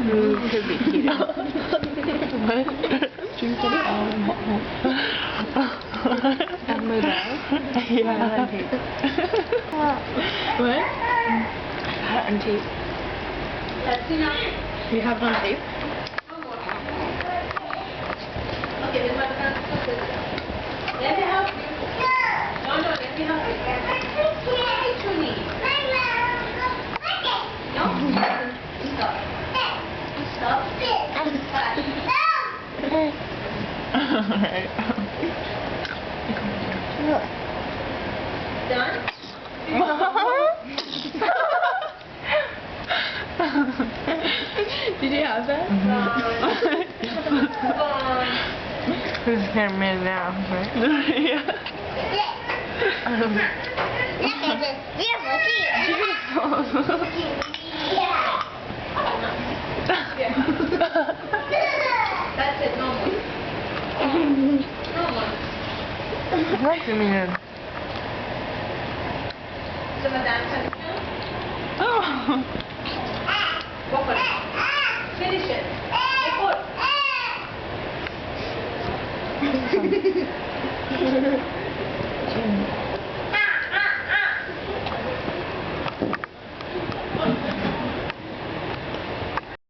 Could be cute. What? Drink it all. And move out? Yeah. What? I got it on tape. You have it on tape? Okay, let me help you. No, let me help you. What you need? No? Stop. Stop. Alright. Done? Did you have that? Who's the cameraman now, right? Yeah. That's it, no more. No more. I like them again. So, madame, can you? Oh. Go for it.